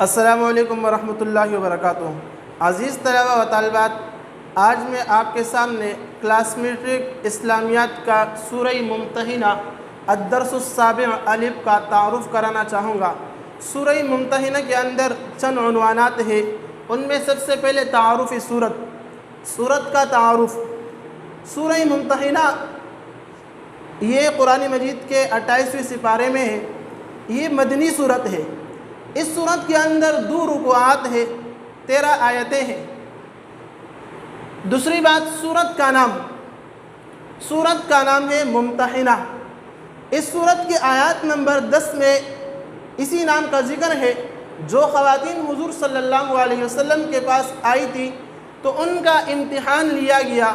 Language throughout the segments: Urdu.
السلام علیکم ورحمۃ اللہ وبرکاتہ۔ عزیز طلبہ و طالبات، آج میں آپ کے سامنے کلاس میٹرک اسلامیات کا سورہ ممتحنہ الدرس السابع الف کا تعارف کرانا چاہوں گا۔ سورہ ممتحنہ کے اندر چند عنوانات ہیں، ان میں سب سے پہلے تعارف سورت کا تعارف۔ سورہ ممتحنہ یہ قرآن مجید کے 28ویں سپارے میں ہے، یہ مدنی صورت ہے۔ اس صورت کے اندر 2 رکوعات ہے، 13 آیتیں ہیں۔ دوسری بات، سورت کا نام ہے ممتحنہ۔ اس صورت کی آیات نمبر 10 میں اسی نام کا ذکر ہے۔ جو خواتین حضور صلی اللہ علیہ وسلم کے پاس آئی تھی تو ان کا امتحان لیا گیا،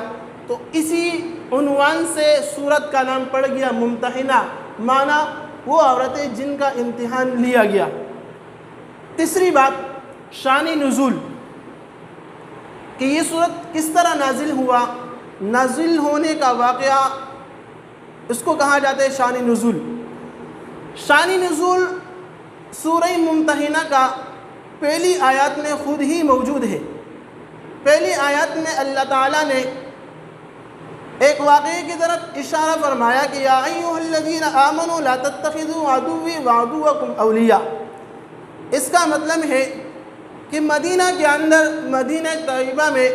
تو اسی عنوان سے صورت کا نام پڑ گیا ممتحنہ، معنی وہ عورتیں جن کا امتحان لیا گیا۔ تیسری بات، شان نزول، کہ یہ صورت کس طرح نازل ہوا، نازل ہونے کا واقعہ، اس کو کہا جاتا ہے شان نزول۔ شان نزول سورہ ممتحنہ کا پہلی آیات میں خود ہی موجود ہے۔ پہلی آیات میں اللہ تعالیٰ نے ایک واقعے کی طرف اشارہ فرمایا کہ یا ایھا الذین آمنوا لا تتخذوا عدوی وعدوکم اولیاء۔ اس کا مطلب ہے کہ مدینہ کے اندر، مدینہ طیبہ میں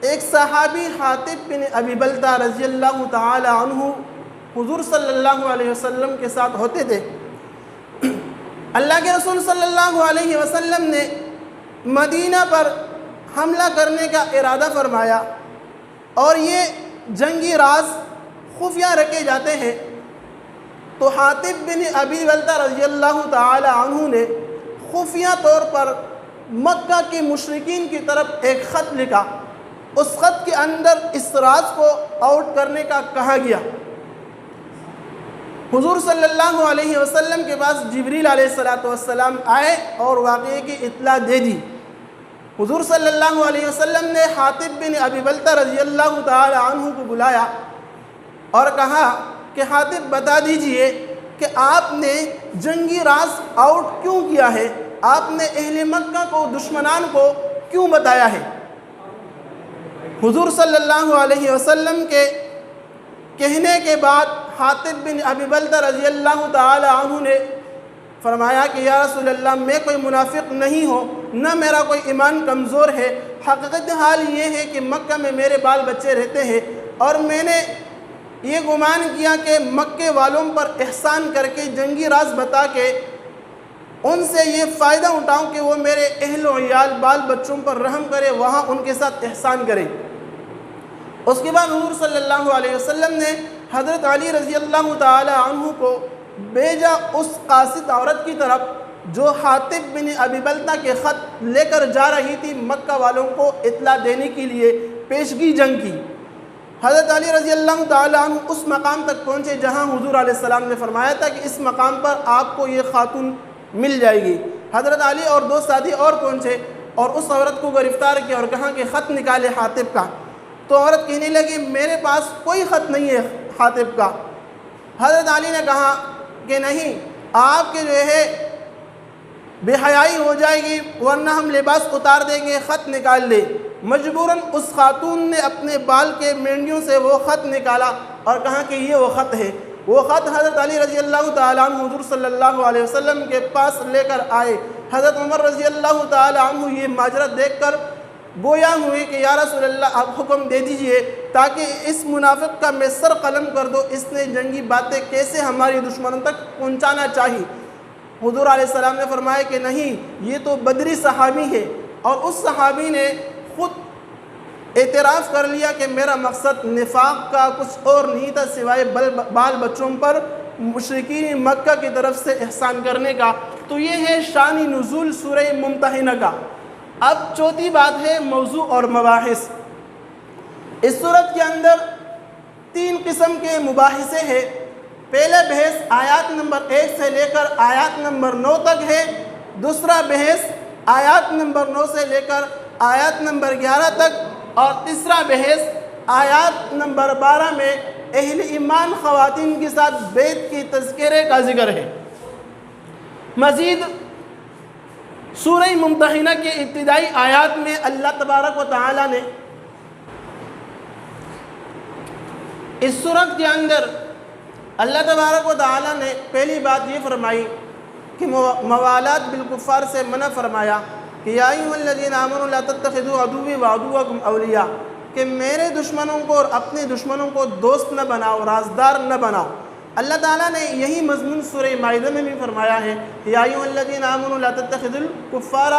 ایک صحابی حاطب بن ابی بلتہ رضی اللہ تعالی عنہ حضور صلی اللہ علیہ وسلم کے ساتھ ہوتے تھے۔ اللہ کے رسول صلی اللہ علیہ وسلم نے مدینہ پر حملہ کرنے کا ارادہ فرمایا، اور یہ جنگی راز خفیہ رکھے جاتے ہیں۔ تو حاطب بن ابی بلتہ رضی اللہ تعالی عنہ نے خفیہ طور پر مکہ کے مشرکین کی طرف ایک خط لکھا۔ اس خط کے اندر اس راز کو آؤٹ کرنے کا کہا گیا۔ حضور صلی اللہ علیہ وسلم کے پاس جبریل علیہ السلام آئے اور واقعے کی اطلاع دے دی۔ حضور صلی اللہ علیہ وسلم نے حاطب بن ابی بلتہ رضی اللہ تعالی عنہ کو بلایا اور کہا کہ حاطب بتا دیجئے کہ آپ نے جنگی راز آؤٹ کیوں کیا ہے، آپ نے اہل مکہ کو، دشمنان کو کیوں بتایا ہے؟ حضور صلی اللہ علیہ وسلم کے کہنے کے بعد حاطب بن ابی بلتہ رضی اللہ تعالی عنہ نے فرمایا کہ یا رسول اللہ، میں کوئی منافق نہیں ہوں، نہ میرا کوئی ایمان کمزور ہے۔ حقیقت حال یہ ہے کہ مکہ میں میرے بال بچے رہتے ہیں، اور میں نے یہ گمان کیا کہ مکے والوں پر احسان کر کے، جنگی راز بتا کے ان سے یہ فائدہ اٹھاؤں کہ وہ میرے اہل و عیال، بال بچوں پر رحم کرے، وہاں ان کے ساتھ احسان کرے۔ اس کے بعد حضور صلی اللہ علیہ وسلم نے حضرت علی رضی اللہ تعالی عنہ کو بھیجا اس قاصد عورت کی طرف جو حاطب بن ابی بلتہ کے خط لے کر جا رہی تھی مکہ والوں کو اطلاع دینے کے لیے، پیشگی جنگ کی۔ حضرت علی رضی اللہ تعالی عنہ اس مقام تک پہنچے جہاں حضور علیہ السلام نے فرمایا تھا کہ اس مقام پر آپ کو یہ خاتون مل جائے گی۔ حضرت علی اور 2 ساتھی اور پہنچے اور اس عورت کو گرفتار کیا اور کہا کہ خط نکالے حاطب کا۔ تو عورت کہنے لگی میرے پاس کوئی خط نہیں ہے حاطب کا۔ حضرت علی نے کہا کہ نہیں، آپ کے جو ہے بے حیائی ہو جائے گی، ورنہ ہم لباس اتار دیں گے، خط نکال لے۔ مجبوراً اس خاتون نے اپنے بال کے مینڈیوں سے وہ خط نکالا اور کہا کہ یہ وہ خط ہے۔ وہ خط حضرت علی رضی اللہ تعالیٰ عنہ حضور صلی اللہ علیہ وسلم کے پاس لے کر آئے۔ حضرت عمر رضی اللہ تعالیٰ عنہ یہ ماجرا دیکھ کر گویا ہوئے کہ یا رسول اللہ، آپ حکم دے دیجئے تاکہ اس منافق کا میں سر قلم کر دو، اس نے جنگی باتیں کیسے ہماری دشمنوں تک پہنچانا چاہی۔ حضور علیہ السلام نے فرمایا کہ نہیں، یہ تو بدری صحابی ہے، اور اس صحابی نے خود اعتراف کر لیا کہ میرا مقصد نفاق کا کچھ اور نہیں تھا سوائے بال بچوں پر مشرکین مکہ کی طرف سے احسان کرنے کا۔ تو یہ ہے شان نزول سورہ ممتحنہ کا۔ اب چوتھی بات ہے موضوع اور مباحث۔ اس صورت کے اندر 3 قسم کے مباحثے ہیں۔ پہلا بحث آیات نمبر 1 سے لے کر آیات نمبر 9 تک ہے۔ دوسرا بحث آیات نمبر 9 سے لے کر آیات نمبر 11 تک، اور تیسرا بحث آیات نمبر 12 میں اہل ایمان خواتین کے ساتھ بیعت کی تذکرے کا ذکر ہے۔ مزید 3 قسم کے مباحثے ہیں۔ پہلا بحث آیات نمبر 1 سے لے کر آیات نمبر 9 تک ہے۔ دوسرا بحث آیات نمبر 9 سے لے کر آیات نمبر 11 تک، اور تیسرا بحث آیات نمبر 12 میں اہل ایمان خواتین کے ساتھ بیعت کی تذکرے کا ذکر ہے۔ سورہ ممتحنہ کے ابتدائی آیات میں اللہ تبارک و تعالی نے اس سورت کے اندر اللہ تبارک و تعالی نے پہلی بات یہ فرمائی کہ موالات بالکفار سے منع فرمایا کہ یا ایھا الذین آمنوا لا تتخذوا عدوی وعدوکم اولیاء، کہ میرے دشمنوں کو اور اپنے دشمنوں کو دوست نہ بناؤ، رازدار نہ بناؤ۔ اللہ تعالیٰ نے یہی مضمون سورہ مائدہ میں بھی فرمایا ہے، یا ایھا الذین آمنوا لا تتخذوا الکفار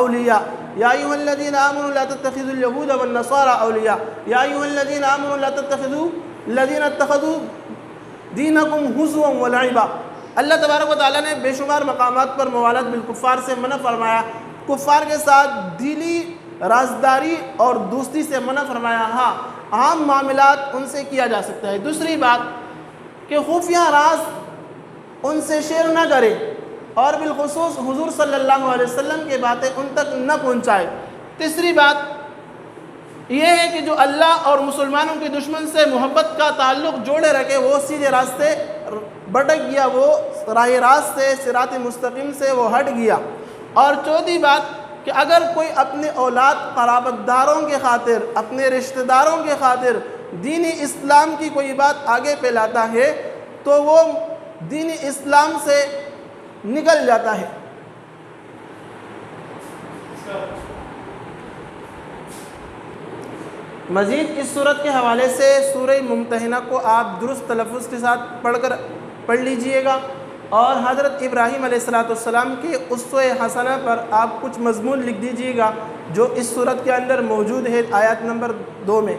اولیاء، یا ایھا الذین آمنوا لا تتخذوا اليہود والنصارى اولیاء، یا ایھا الذین آمنوا لا تتخذوا الذین اتخذوا دینکم ہزوا ولعبا۔ اللہ تبارک و تعالیٰ نے بے شمار مقامات پر موالات بالکفار سے منع فرمایا، کفار کے ساتھ دلی رازداری اور دوستی سے منع فرمایا۔ ہاں، عام معاملات ان سے کیا جا سکتا ہے۔ دوسری بات کہ خفیہ راز ان سے شیئر نہ کرے، اور بالخصوص حضور صلی اللہ علیہ وسلم کی باتیں ان تک نہ پہنچائے۔ تیسری بات یہ ہے کہ جو اللہ اور مسلمانوں کے دشمن سے محبت کا تعلق جوڑے رکھے وہ سیدھے راستے بھٹک گیا، وہ راہ راست سے، صراط مستقیم سے وہ ہٹ گیا۔ اور چوتھی بات کہ اگر کوئی اپنے اولاد قرابت داروں کے خاطر، اپنے رشتہ داروں کے خاطر دین اسلام کی کوئی بات آگے پھیلاتا ہے تو وہ دین اسلام سے نکل جاتا ہے۔ مزید اس صورت کے حوالے سے سورہ ممتحنہ کو آپ درست تلفظ کے ساتھ پڑھ لیجئے گا، اور حضرت ابراہیم علیہ السلام کے اسوہ حسنہ پر آپ کچھ مضمون لکھ دیجئے گا جو اس صورت کے اندر موجود ہے آیات نمبر 2 میں۔